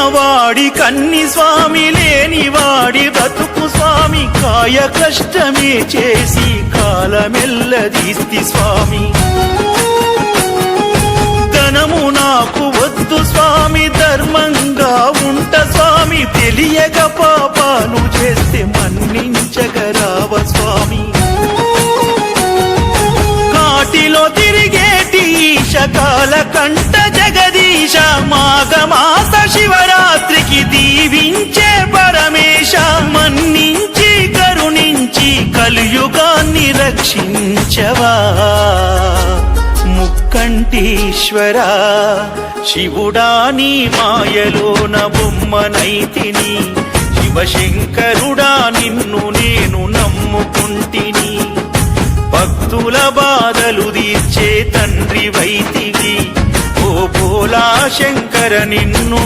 ఉన్నవాడి కన్ని స్వామి, లేని వాడి బ్రతుకు స్వామి, కాయ కష్టమే చేసి కాలమెల్లదీస్తి స్వామి. ధనము నాకు వద్దు స్వామి, ధర్మంగా ఉంట స్వామి, తెలియక పాపాలు చేస్తే మన్నించగరావ స్వామి. కాటిలో తిరిగేటి ఈశకాల కంట జగదీశ, మాఘమాస శివరాత్రికి దీవించే పరమేశ, మన్నించి కరుణించి కలియుగాన్ని రక్షించవా. ముక్కంటీశ్వరా శివుడా, నీ మాయలోన బొమ్మనైతిని, శివశంకరుడా నిన్ను నేను నమ్ముకుంటిని. భక్తుల బాధలు తీర్చే తండ్రి వైతివి, ఓ భోలా శంకర నిన్ను